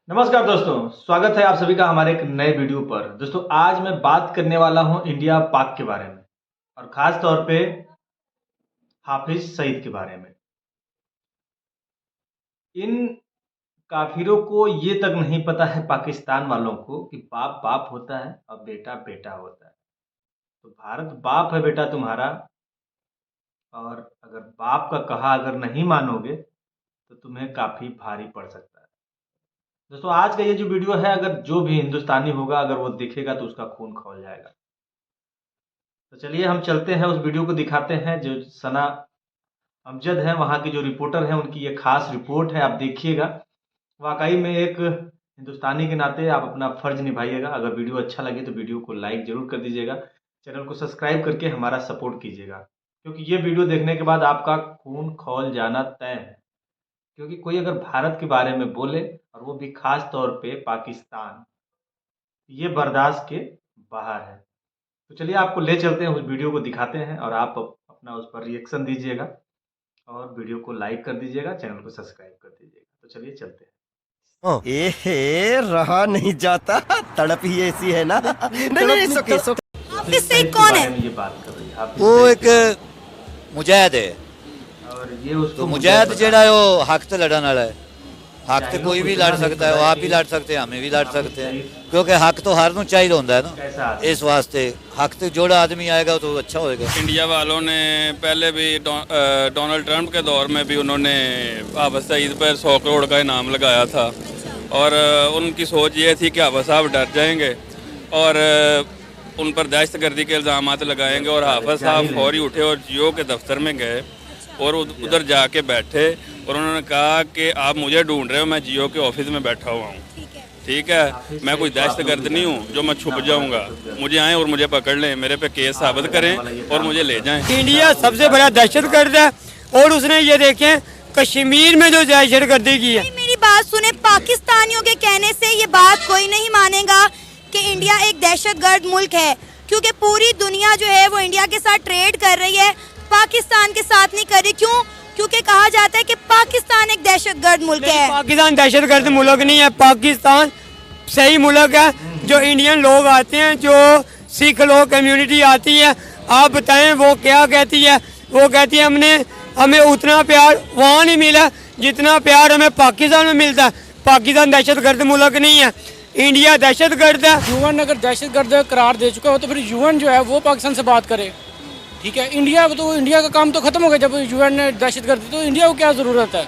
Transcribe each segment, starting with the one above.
नमस्कार दोस्तों, स्वागत है आप सभी का हमारे एक नए वीडियो पर। दोस्तों आज मैं बात करने वाला हूं इंडिया पाक के बारे में और ख़ास तौर पे हाफिज सईद के बारे में। इन काफिरों को ये तक नहीं पता है पाकिस्तान वालों को कि बाप बाप होता है और बेटा बेटा होता है। तो भारत बाप है बेटा तुम्हारा, और अगर बाप का कहा अगर नहीं मानोगे तो तुम्हें काफ़ी भारी पड़ सकता है। दोस्तों आज का ये जो वीडियो है, अगर जो भी हिंदुस्तानी होगा अगर वो देखेगा तो उसका खून खौल जाएगा। तो चलिए हम चलते हैं, उस वीडियो को दिखाते हैं। जो सना अमजद है, वहाँ की जो रिपोर्टर है, उनकी ये खास रिपोर्ट है, आप देखिएगा। वाकई में एक हिंदुस्तानी के नाते आप अपना फ़र्ज निभाइएगा। अगर वीडियो अच्छा लगे तो वीडियो को लाइक ज़रूर कर दीजिएगा, चैनल को सब्सक्राइब करके हमारा सपोर्ट कीजिएगा, क्योंकि ये वीडियो देखने के बाद आपका खून खौल जाना तय है। क्योंकि कोई अगर भारत के बारे में बोले और वो भी खास तौर पे पाकिस्तान, ये बर्दाश्त के बाहर है। तो चलिए आपको ले चलते हैं, उस वीडियो को दिखाते हैं और आप अपना उस पर रिएक्शन दीजिएगा और वीडियो को लाइक कर दीजिएगा, चैनल को सब्सक्राइब कर दीजिएगा। तो चलिए चलते हैं। एहे रहा नहीं जाता, तड़प ही ऐसी है ना। नहीं नहीं सो हाफिज सईद कौन बारे है? में ये बात कर रही है हाफिज वो सईद एक मुजाहिद है। और ये उसको तो मुजाहिद जेड़ा है वो हक से लड़न वाला है। हक तो कोई भी लड़ सकता है, वो आप भी लड़ सकते हैं, हमें भी लड़ सकते हैं, क्योंकि हक तो हर नू चाहिए होता है ना। इस वास्ते हक तो जोड़ा आदमी आएगा तो अच्छा होएगा। इंडिया वालों ने पहले भी डोनाल्ड ट्रंप के दौर में भी उन्होंने हाफिज सईद पर 100 करोड़ का इनाम लगाया था, और उनकी सोच ये थी कि हाफिज साहब डर जाएंगे और उन पर दहशतगर्दी के इल्ज़ाम लगाएंगे। और हाफिज साहब फौरी उठे और जियो के दफ्तर में गए और उधर जाके बैठे और उन्होंने कहा कि आप मुझे ढूंढ रहे हो, मैं जियो के ऑफिस में बैठा हुआ हूँ, ठीक है, मैं कोई दहशतगर्द नहीं हूँ जो मैं छुप जाऊँगा। मुझे आएँ और मुझे पकड़ लें, मेरे पे केस साबित करें और मुझे ले जाएं। इंडिया सबसे बड़ा दहशतगर्द है, और उसने ये देखें कश्मीर में जो दहशतगर्दी की है। मेरी बात सुने, पाकिस्तानियों के कहने से ये बात कोई नहीं मानेगा कि इंडिया एक दहशतगर्द मुल्क है, क्योंकि पूरी दुनिया जो है वो इंडिया के साथ ट्रेड कर रही है, पाकिस्तान के साथ नहीं कर रही। क्यों? क्योंकि कहा जाता है कि पाकिस्तान एक दहशतगर्द मुल्क है। पाकिस्तान दहशतगर्द मुल्क नहीं है, पाकिस्तान सही मुल्क है। जो इंडियन लोग आते हैं, जो सिख लोग कम्युनिटी आती है, आप बताएं वो क्या कहती है? वो कहती है हमें उतना प्यार वहाँ नहीं मिला जितना प्यार हमें पाकिस्तान में मिलता है। पाकिस्तान दहशतगर्द मुल्क नहीं है, इंडिया दहशतगर्द है। यूएन अगर दहशतगर्द करार दे चुका हो तो फिर यूएन जो है वो पाकिस्तान से बात करे, ठीक है। इंडिया का काम तो खत्म हो गया जब यूएन ने दहशतगर्द, तो इंडिया को क्या ज़रूरत है,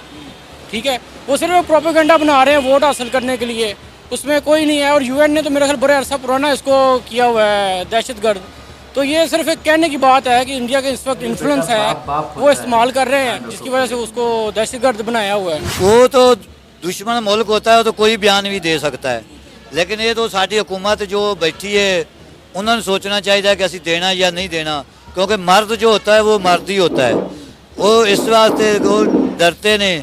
ठीक है। वो सिर्फ प्रोपेगेंडा बना रहे हैं वोट हासिल करने के लिए, उसमें कोई नहीं है। और यूएन ने तो मेरा ख्याल बड़े अरसा पुराना इसको किया हुआ है दहशतगर्द। तो ये सिर्फ एक कहने की बात है कि इंडिया के इस वक्त इन्फ्लुएंस है, वो इस्तेमाल कर रहे हैं, जिसकी वजह से उसको दहशतगर्द बनाया हुआ है। वो तो दुश्मन मुल्क होता है तो कोई बयान भी दे सकता है, लेकिन ये तो साडी हुकूमत जो बैठी है उन्होंने सोचना चाहिए कि असी देना या नहीं देना, क्योंकि मर्द जो होता है वो मर्द ही होता है। वो इस वास्ते वो डरते ने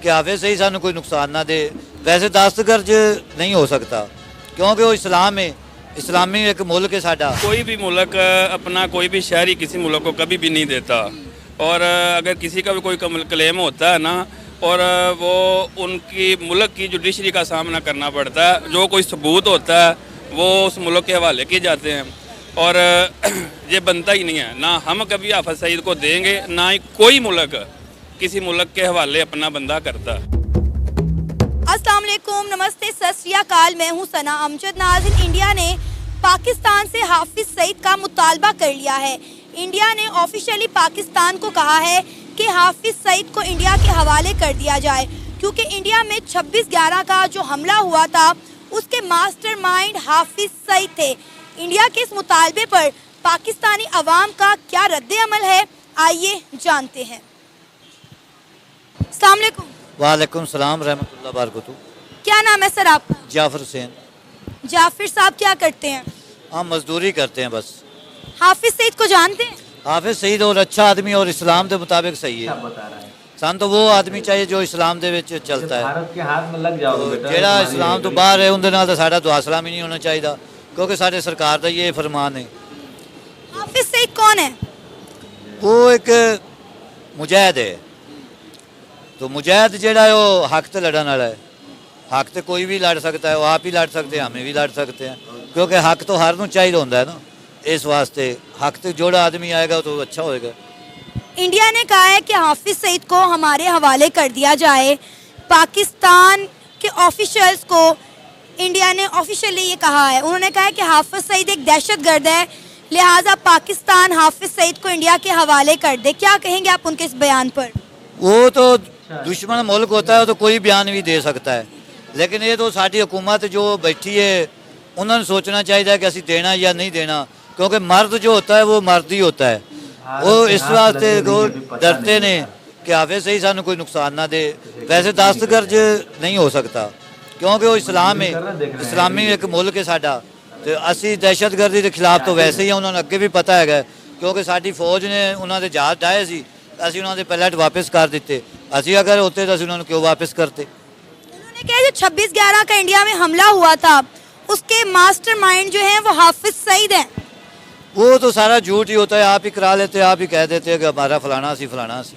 कि हाफिज सईद सानू कोई नुकसान ना दे। वैसे दहशतगर्द नहीं हो सकता, क्योंकि वो इस्लाम है, इस्लामी एक मुल्क है साडा। कोई भी मुल्क अपना कोई भी शहरी किसी मुल्क को कभी भी नहीं देता, और अगर किसी का भी कोई क्लेम होता है ना, और वो उनकी मुल्क की जुडिशरी का सामना करना पड़ता है, जो कोई सबूत होता है वो उस मुल्क के हवाले किए जाते हैं। और ये बनता ही नहीं है, ना हम कभी हाफिज सईद को देंगे, ना ही कोई मुल्क किसी मुल्क के हवाले अपना बंदा करता है। अस्सलाम वालेकुम, नमस्ते, सत श्री अकाल। मैं हूँ सना अमजद। नाज़रीन, इंडिया ने पाकिस्तान से हाफिज सईद का मुतालबा कर लिया है। इंडिया ने ऑफिशियली पाकिस्तान को कहा है कि हाफिज सईद को इंडिया के हवाले कर दिया जाए, क्योंकि इंडिया में 26/11 का जो हमला हुआ था उसके मास्टरमाइंड हाफिज सईद थे। इंडिया के इस मुतालबे पर पाकिस्तानी अवाम का क्या रद्द-ए-अमल है, आइए जानते हैं। अस्सलाम वालेकुम। वालेकुम सलाम रहमतुल्लाह बरकतहू। क्या नाम है सर आपका? जाफर हुसैन। जाफिर साहब क्या करते हैं? हम मजदूरी करते हैं बस। हाफिज सईद को जानते हैं? हाफिज सईद और अच्छा आदमी और इस्लाम के मुताबिक सही है। बता रहा है सन तो वो आदमी चाहिए जो इस्लाम दे विच चलता है। भारत के हाथ में लग जाओगे बेटा, ਜਿਹੜਾ इस्लाम तो बाहर है उनके नाल तो साडा दुआ सलाम ही नहीं होना चाहिए, क्योंकि साडे सरकार का ये फरमान है। हाफिज सईद कौन है? वो एक मुजाहिद है। तो मुजाहिद जेड़ा है वो हक से लड़न वाला है। हक तो कोई भी लड़ सकता है, वो आप ही लड़ सकते हैं, हमें भी लड़ सकते हैं, क्योंकि हक तो हर नूं चाहिए होंदा है ना। इस वास्ते हक तो जोड़ा आदमी आएगा तो अच्छा होएगा। इंडिया ने कहा है कि हाफिज सईद को हमारे हवाले कर दिया जाए। पाकिस्तान के ऑफिशियल्स को इंडिया ने ऑफिशियली ये कहा है, उन्होंने कहा है कि हाफिज सईद एक दहशतगर्द है, लिहाजा पाकिस्तान हाफिज सईद को इंडिया के हवाले कर दे। क्या कहेंगे आप उनके इस बयान पर? वो तो दुश्मन मुल्क होता है, वो तो कोई बयान भी दे सकता है, लेकिन ये तो साडी हुकूमत जो बैठी है उन्होंने सोचना चाहिए कि असी देना या नहीं देना, क्योंकि मर्द जो होता है वो मर्द ही होता है। वो इस वास्ते वो डरते ने कि हाफिज सईद सानू कोई नुकसान ना दे। वैसे दहशतगर्द नहीं हो सकता, क्योंकि वो इस्लाम है, इस्लामी एक मुल्क है साडा, तो असी दहशतगर्दी के खिलाफ तो वैसे ही उन्होंने अगे भी पता है, क्योंकि साडी फौज ने उन्होंने जहाज डाए सी, असी उन्होंने पैलेट वापस कर दिते। असी अगर होते तो असी उन्होंने क्यों वापस करते। उन्होंने कहा जो 26/11 का इंडिया में हमला हुआ था उसके मास्टरमाइंड जो है वो हाफिज सईद हैं। वो तो सारा झूठ ही होता है, आप ही करा लेते हैं, आप ही कह देते हैं कि हमारा फलाना सी फलाना सी।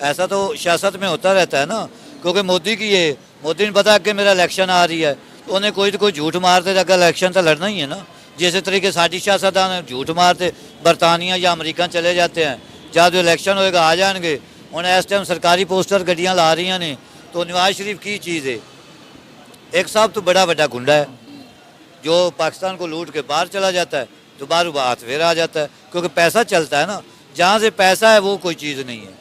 ऐसा तो सियासत में होता रहता है ना, क्योंकि मोदी की ये मोदी ने पता कि मेरा इलेक्शन आ रही है तो उन्हें कोई तो कोई झूठ मारते, अगर इलेक्शन तो लड़ना ही है ना। जिस तरीके साड़ी सियासतदान झूठ मारते, बरतानिया या अमरीका चले जाते हैं, जब इलेक्शन होएगा आ जाएंगे। ਹੁਣ इस टाइम सरकारी पोस्टर गड्डियाँ ला रही ने, तो नवाज शरीफ की चीज़ है, एक सब तो बड़ा बड़ा गुंडा है जो पाकिस्तान को लूट के बाहर चला जाता है, तो बाहर हाथ फेर आ जाता है, क्योंकि पैसा चलता है ना, जहाँ से पैसा है वो कोई चीज़ नहीं है।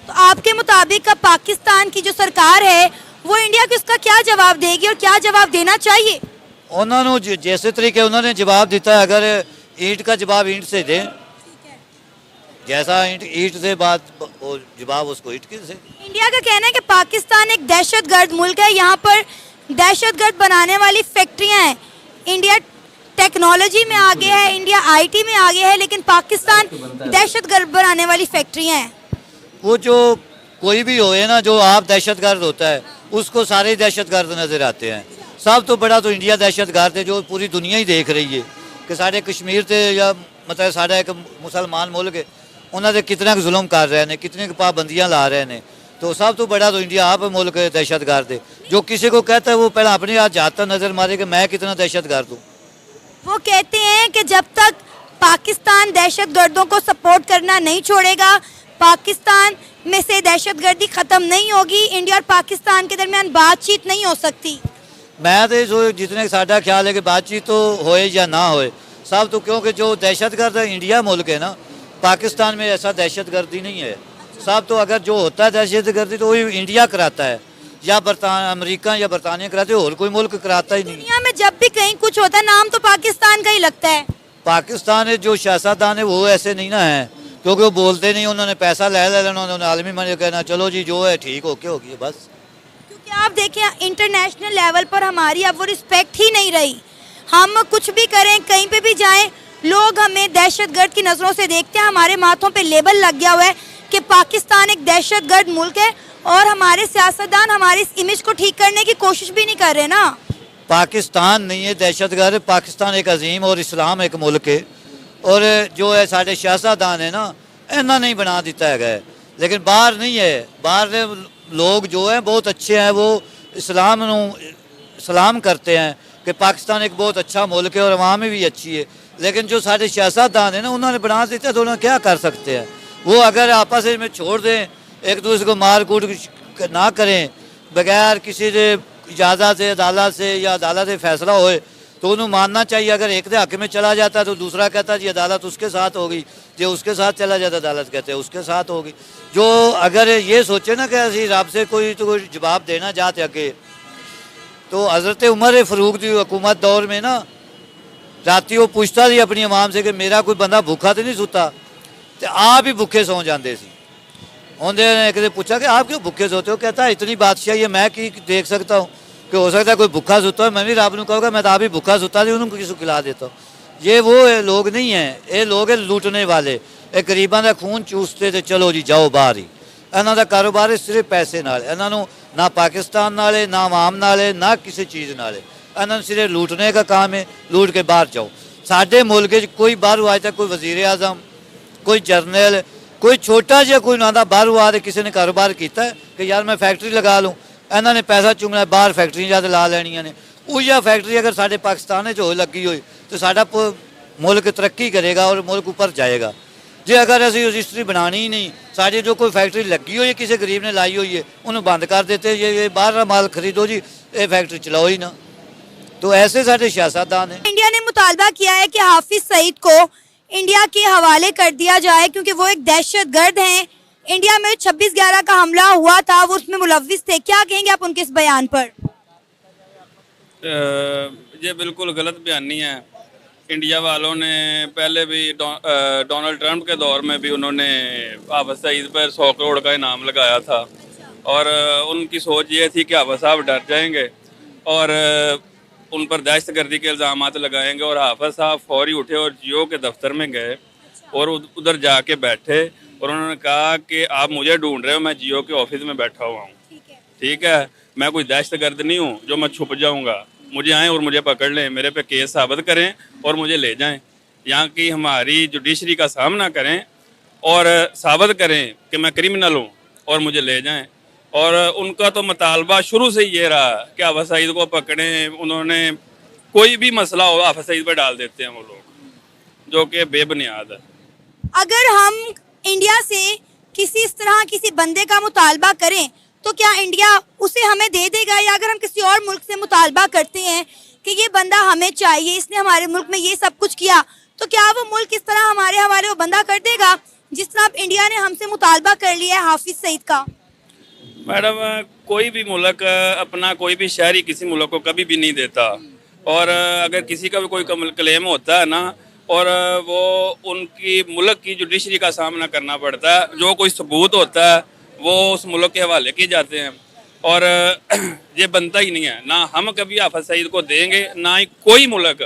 तो आपके मुताबिक अब पाकिस्तान की जो सरकार है वो इंडिया को इसका क्या जवाब देगी और क्या जवाब देना चाहिए? उन्होंने जैसे तरीके उन्होंने जवाब दिता है, अगर ईंट का जवाब ईंट से दें, जैसा ईंट से बात वो जवाब उसको ईंट की से। इंडिया का कहना है कि पाकिस्तान एक दहशतगर्द मुल्क है, यहाँ पर दहशतगर्द बनाने वाली फैक्ट्रियाँ हैं। इंडिया टेक्नोलॉजी में आगे है, इंडिया आईटी में आगे है, लेकिन पाकिस्तान दहशतगर्द बनाने वाली फैक्ट्रियाँ हैं। वो जो कोई भी होए ना, जो आप दहशतगर्द होता है उसको सारे दहशतगर्द नज़र आते हैं। सब तो बड़ा तो इंडिया दहशतगर्द है, जो पूरी दुनिया ही देख रही है कि साढ़े कश्मीर से या मतलब साढ़ा एक मुसलमान मुल्क है, उन्होंने कितना जुल्म कर रहे हैं, कितनी पाबंदियाँ ला रहे हैं। तो सब तो बड़ा तो इंडिया आप मुल्क दहशतगर्द है। जो किसी को कहता है वो पहले अपने हाथ जाता नज़र मारे कि मैं कितना दहशतगर्द हूँ। वो कहते हैं कि जब तक पाकिस्तान दहशतगर्दों को सपोर्ट करना नहीं छोड़ेगा, पाकिस्तान में से दहशतगर्दी ख़त्म नहीं होगी, इंडिया और पाकिस्तान के दरमियान बातचीत नहीं हो सकती। मैं तो जितने साडा ख्याल है कि बातचीत तो होए या ना होए, सब तो क्योंकि जो दहशतगर्द इंडिया मुल्क है ना, पाकिस्तान में ऐसा दहशतगर्दी नहीं है। सब तो अगर जो होता है दहशतगर्दी तो वही इंडिया कराता है, या अमेरिका या बरतानिया कराते, और कोई मुल्क कराता ही नहीं। दुनिया में जब भी कहीं कुछ होता है नाम तो पाकिस्तान का ही लगता है। पाकिस्तान है जो सियासतदान है वो ऐसे नहीं ना है, क्योंकि वो बोलते नहीं, उन्होंने पैसा ले लेना, उन्होंने आलमी मंच कहना चलो जी जो है ठीक होके होगी बस। क्योंकि आप देखें इंटरनेशनल लेवल पर हमारी अब वो रिस्पेक्ट ही नहीं रही। हम कुछ भी करें, कहीं पे भी जाएं, लोग हमें दहशतगर्द की नज़रों से देखते हैं। हमारे माथों पे लेबल लग गया हुआ है कि पाकिस्तान एक दहशतगर्द मुल्क है, और हमारे सियासतदान हमारी इस इमेज को ठीक करने की कोशिश भी नहीं कर रहे ना। पाकिस्तान नहीं है दहशतगर्द, पाकिस्तान एक अजीम और इस्लाम एक मुल्क है, और जो है साढ़े सियासतदान है ना, इन्ना नहीं बना दिता है, लेकिन बाहर नहीं है। बाहर लोग जो है बहुत अच्छे हैं, वो इस्लाम सलाम करते हैं कि पाकिस्तान एक बहुत अच्छा मुल्क है और अवाम भी अच्छी है, लेकिन जो साढ़े सियासतदान है ना, उन्होंने बना दिया तो उन्होंने क्या कर सकते हैं। वो अगर आपस में छोड़ दें, एक दूसरे को मार कूट ना करें, बगैर किसी से इजाज़त से अदालत से या अदालत से फैसला होए, तो उन्हें मानना चाहिए। अगर एक के हक में चला जाता है तो दूसरा कहता है जी अदालत उसके साथ होगी, जो उसके साथ चला जाता अदालत कहते हैं उसके साथ होगी। जो अगर ये सोचे ना कि असी रब से कोई तो कोई जवाब देना चाहते अगे, तो हज़रत उमर फ़ारूक की हुकूमत दौर में ना, राती वो पूछता थी अपनी अवाम से कि मेरा कोई बंदा भूखा तो नहीं सुता, तो आप ही भूखे सौ जाते सी। उन्होंने एक दिन पूछा कि आप क्यों भूखे सोते हो, कहता है इतनी बादशाही है, मैं की देख सकता हूँ कि हो सकता है कोई भूखा सुता है, मैं भी रब को कहूँगा मैं तो आप ही भूखा सुता थी, उन्होंने किसी को खिला देता हूँ। ये वो लोग नहीं हैं, ये लोग है लूटने वाले, एक गरीबों का खून चूसते तो चलो जी जाओ बाहर ही। इन्हों का कारोबार है सिर्फ पैसे नाल, इन्हों ना पाकिस्तान नाले ना आवाम नाले ना किसी चीज़ नाले, इन्होंने सिर्फ लूटने का काम है, लूट के बाहर जाओ। साढ़े मुल्क कोई बाहर आज तक कोई वजीर आजम, कोई जरनल, कोई छोटा जहा कोई ना बाहर आ किसी ने कारोबार किया है कि यार मैं फैक्ट्री लगा लूँ, ਇਹਨਾਂ ਨੇ ਪੈਸਾ ਚੁੰਗਣਾ ਬਾਹਰ ਫੈਕਟਰੀਆਂ ਜਦ ਲਾ ਲੈਣੀਆਂ ਨੇ। ਉਹੀ ਫੈਕਟਰੀ ਅਗਰ ਸਾਡੇ ਪਾਕਿਸਤਾਨ ਵਿੱਚ ਹੋ ਲੱਗੀ ਹੋਈ ਤਾਂ ਸਾਡਾ ਮੁਲਕ ਤਰੱਕੀ ਕਰੇਗਾ ਔਰ ਮੁਲਕ ਉੱਪਰ ਜਾਏਗਾ। ਜੇ ਅਗਰ ਅਸੀਂ ਰਜਿਸਟਰੀ ਬਣਾਣੀ ਹੀ ਨਹੀਂ, ਸਾਡੇ ਜੋ ਕੋਈ ਫੈਕਟਰੀ ਲੱਗੀ ਹੋਈ ਹੈ ਕਿਸੇ ਗਰੀਬ ਨੇ ਲਾਈ ਹੋਈ ਹੈ ਉਹਨੂੰ ਬੰਦ ਕਰ देते, ये बाहर का माल खरीदो जी, ये फैक्ट्री चलाओ ही ना। तो ऐसे सारे सियासतदान हैं। इंडिया ने मुतालबा किया है कि हाफिज सईद को इंडिया के हवाले कर दिया जाए क्योंकि वो एक दहशतगर्द हैं। इंडिया में 26/11 का हमला हुआ था, वो उसमें मुलव्विस थे। क्या कहेंगे आप उनके इस बयान पर? ये बिल्कुल गलत बयानी है। इंडिया वालों ने पहले भी डोनाल्ड ट्रंप के दौर में भी उन्होंने हाफिज सईद पर 100 करोड़ का इनाम लगाया था और उनकी सोच ये थी कि हाफिज साहब डर जाएंगे और उन पर दहशतगर्दी के इल्ज़ाम लगाएंगे। और हाफिज साहब फौरी उठे और जियो के दफ्तर में गए और उधर जाके बैठे और उन्होंने कहा कि आप मुझे ढूंढ रहे हो, मैं जियो के ऑफिस में बैठा हुआ हूँ, ठीक है, मैं कोई दहशतगर्द नहीं हूँ जो मैं छुप जाऊँगा, मुझे आएँ और मुझे पकड़ लें, मेरे पे केस साबित करें और मुझे ले जाएं, यहाँ की हमारी जुडिशरी का सामना करें और साबित करें कि मैं क्रिमिनल हूँ और मुझे ले जाएं। और उनका तो मुतालबा शुरू से ये रहा कि हाफिज सईद को पकड़ें। उन्होंने कोई भी मसला हो हाफिज सईद पर डाल देते हैं वो लोग, जो कि बेबुनियाद है। अगर हम इंडिया से किसी इस तरह किसी बंदे का मुतालबा करें तो क्या इंडिया उसे हमें दे देगा, या अगर हम किसी और मुल्क से मुतालबा करते हैं कि ये बंदा हमें चाहिए, इसने हमारे मुल्क में ये सब कुछ किया, तो क्या वो मुल्क इस तरह हमारे हवाले वो बंदा कर देगा जिस तरह अब इंडिया ने हमसे मुतालबा कर लिया है हाफिज सईद का? मैडम, कोई भी मुल्क अपना कोई भी शहरी किसी मुल्क को कभी भी नहीं देता। और अगर किसी का भी कोई क्लेम होता है ना, और वो उनकी मुल्क की जुडिशरी का सामना करना पड़ता है, जो कोई सबूत होता है वो उस मुल्क के हवाले किए जाते हैं। और ये बनता ही नहीं है, ना हम कभी हाफिज सईद को देंगे, ना ही कोई मुल्क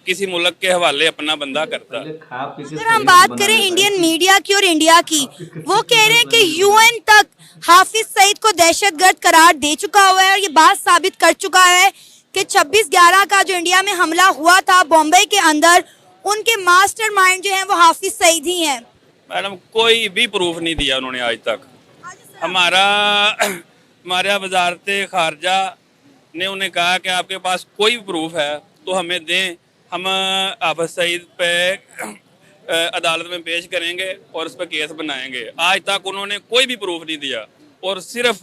किसी मुल्क के हवाले अपना बंदा करता है। अगर हम बात करें इंडियन मीडिया की और इंडिया की, वो कह रहे हैं कि यूएन तक हाफिज सईद को दहशतगर्द करार दे चुका हुआ है और ये बात साबित कर चुका है कि 26/11 का जो इंडिया में हमला हुआ था बॉम्बे के अंदर, उनके मास्टरमाइंड जो है वो हाफिज सईद ही हैं। मैडम, कोई भी प्रूफ नहीं दिया उन्होंने आज तक। हमारा वजारत खारजा ने उन्हें कहा कि आपके पास कोई भी प्रूफ है तो हमें दें, हम हाफिज सईद पे अदालत में पेश करेंगे और उस पर केस बनाएंगे। आज तक उन्होंने कोई भी प्रूफ नहीं दिया और सिर्फ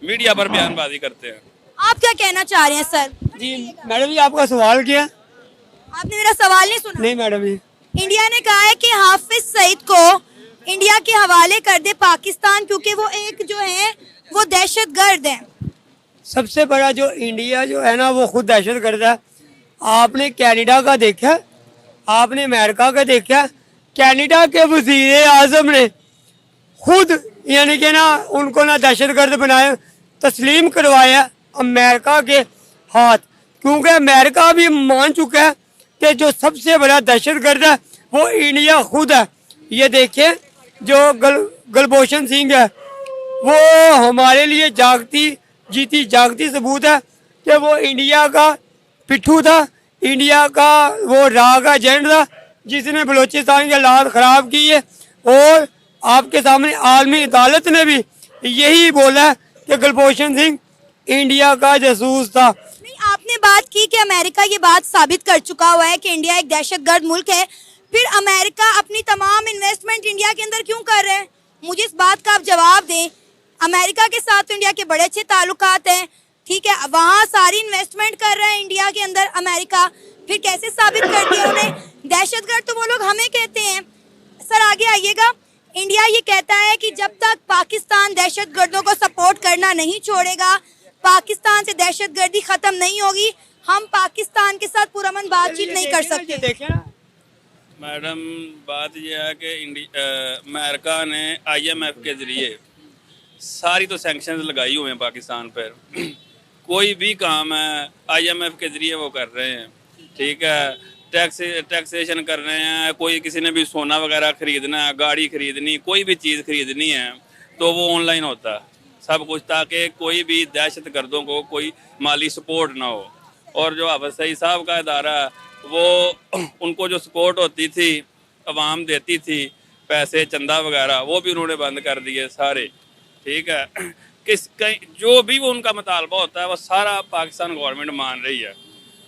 मीडिया पर बयानबाजी करते हैं। आप क्या कहना चाह रहे हैं सर? जी मैडम जी, आपका सवाल क्या? आपने मेरा सवाल नहीं सुना? नहीं मैडम जी। इंडिया ने कहा है कि हाफिज सईद को इंडिया के हवाले कर दे पाकिस्तान, क्योंकि वो एक जो है वो दहशतगर्द है। सबसे बड़ा जो इंडिया जो है ना वो खुद दहशतगर्द है। आपने कनाडा का देखा, आपने अमेरिका का देखा। कनाडा के वजीर आजम ने खुद यानी कि ना उनको ना दहशतगर्द बनाया, तस्लीम करवाया अमेरिका के हाथ, क्योंकि अमेरिका भी मान चुका है कि जो सबसे बड़ा दहशतगर्द है वो इंडिया खुद है। ये देखिए जो गुलभूषण सिंह है वो हमारे लिए जीती जागती सबूत है कि वो इंडिया का पिट्ठू था, इंडिया का वो राग एजेंट था जिसने बलूचिस्तान के हालात ख़राब किए। और आपके सामने आलमी अदालत ने भी यही बोला कि गुलभूषण सिंह इंडिया का जासूस था। नहीं, आपने बात की कि अमेरिका ये बात साबित कर चुका हुआ है कि इंडिया एक दहशतगर्द मुल्क है, फिर अमेरिका अपनी तमाम इन्वेस्टमेंट इंडिया के अंदर क्यों कर रहे हैं? मुझे इस बात का आप जवाब दें। अमेरिका के साथ तो इंडिया के बड़े अच्छे ताल्लुकात हैं, ठीक है, वहाँ सारी इन्वेस्टमेंट कर रहे हैं इंडिया के अंदर अमेरिका, फिर कैसे साबित कर दिया उन्हें दहशतगर्द? तो वो लोग हमें कहते हैं। सर आगे आइएगा। इंडिया ये कहता है कि जब तक पाकिस्तान दहशतगर्दों को सपोर्ट करना नहीं छोड़ेगा, पाकिस्तान से दहशतगर्दी खत्म नहीं होगी, हम पाकिस्तान के साथ पुरअमन बातचीत नहीं कर सकते। मैडम, बात यह है कि अमेरिका ने IMF के जरिए सारी तो सैंक्शंस लगाई हुए हैं पाकिस्तान पर। कोई भी काम है IMF के जरिए वो कर रहे हैं, ठीक है, टैक्सेशन कर रहे हैं। कोई किसी ने भी सोना वगैरह खरीदना है, गाड़ी खरीदनी, कोई भी चीज़ खरीदनी है तो वो ऑनलाइन होता है सब कुछ, ताकि कोई भी दहशतगर्दों को कोई माली सपोर्ट ना हो। और जो हाफिज सईद साहब का इदारा है वो उनको जो सपोर्ट होती थी, अवाम देती थी पैसे चंदा वगैरह, वो भी उन्होंने बंद कर दिए सारे, ठीक है। जो भी वो उनका मुतालबा होता है वो सारा पाकिस्तान गवर्नमेंट मान रही है।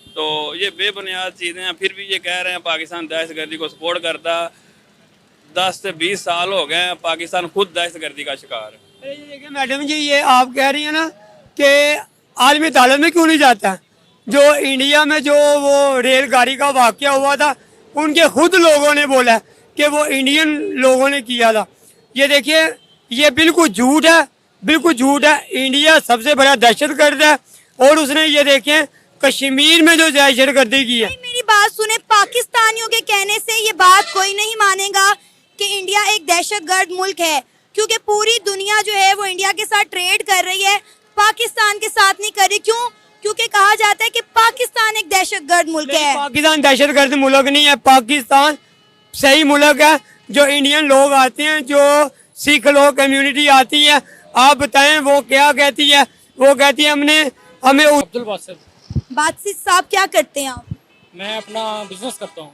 तो ये बेबुनियाद चीज़ें हैं। फिर भी ये कह रहे हैं पाकिस्तान दहशतगर्दी को सपोर्ट करता। 10 से 20 साल हो गए हैं, पाकिस्तान खुद दहशतगर्दी का शिकार है। अरे ये देखिए मैडम जी, ये आप कह रही हैं ना कि आलमी अदालत में क्यों नहीं जाता है। जो इंडिया में जो वो रेलगाड़ी का वाकया हुआ था, उनके खुद लोगों ने बोला है कि वो इंडियन लोगों ने किया था। ये देखिए, ये बिल्कुल झूठ है, बिल्कुल झूठ है। इंडिया सबसे बड़ा दहशतगर्द है और उसने ये देखें कश्मीर में जो दहशतगर्दी की है। मेरी बात सुने, पाकिस्तानियों के कहने से ये बात कोई नहीं मानेगा कि इंडिया एक दहशतगर्द मुल्क है, क्योंकि पूरी दुनिया जो है वो इंडिया के साथ ट्रेड कर रही है, पाकिस्तान के साथ नहीं कर रही। क्यों? क्योंकि कहा जाता है कि पाकिस्तान एक दहशतगर्द मुल्क है। पाकिस्तान दहशतगर्द मुल्क नहीं है, पाकिस्तान सही मुल्क है। जो इंडियन लोग आते हैं, जो सिख लोग कम्युनिटी आती है, आप बताएं वो क्या कहती है। वो कहती है हमें अब्दुल बासित, बादशाह साहब क्या करते हैं आप? मैं अपना बिजनेस करता हूँ।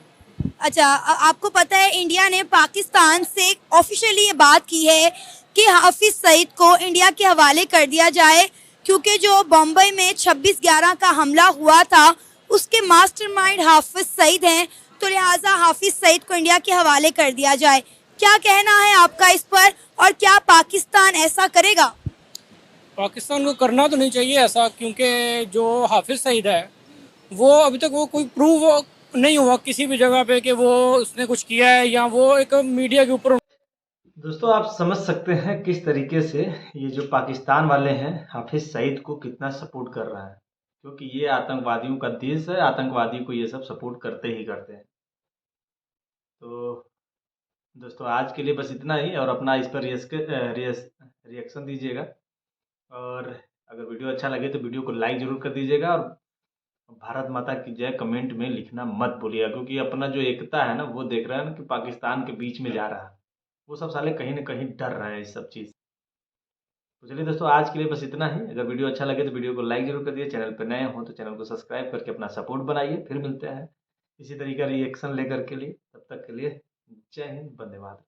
अच्छा, आपको पता है इंडिया ने पाकिस्तान से ऑफिशियली ये बात की है कि हाफिज सईद को इंडिया के हवाले कर दिया जाए, क्योंकि जो बम्बई में 26/11 का हमला हुआ था उसके मास्टरमाइंड हाफिज सईद हैं, तो लिहाजा हाफिज सईद को इंडिया के हवाले कर दिया जाए। क्या कहना है आपका इस पर, और क्या पाकिस्तान ऐसा करेगा? पाकिस्तान को करना तो नहीं चाहिए ऐसा, क्योंकि जो हाफिज सईद है वो अभी तक वो कोई प्रूव नहीं हुआ किसी भी जगह पे कि वो उसने कुछ किया है, या वो एक मीडिया के ऊपर। दोस्तों आप समझ सकते हैं किस तरीके से ये जो पाकिस्तान वाले हैं हाफिज सईद को कितना सपोर्ट कर रहा है, क्योंकि ये आतंकवादियों का देश है, आतंकवादी को ये सब सपोर्ट करते ही करते हैं। तो दोस्तों आज के लिए बस इतना ही, और अपना इस पर रिएक्शन दीजिएगा, और अगर वीडियो अच्छा लगे तो वीडियो को लाइक ज़रूर कर दीजिएगा, और भारत माता की जय कमेंट में लिखना मत भूलिएगा, क्योंकि अपना जो एकता है ना वो देख रहा है ना कि पाकिस्तान के बीच में जा रहा है, वो सब साले कहीं ना कहीं डर रहे हैं इस सब चीज़। तो चलिए दोस्तों आज के लिए बस इतना ही। अगर वीडियो अच्छा लगे तो वीडियो को लाइक जरूर कर दिए, चैनल पर नए हो तो चैनल को सब्सक्राइब करके अपना सपोर्ट बनाइए। फिर मिलते हैं इसी तरीके का रिएक्शन लेकर के लिए, तब तक के लिए जय हिंद, वंदे मातरम।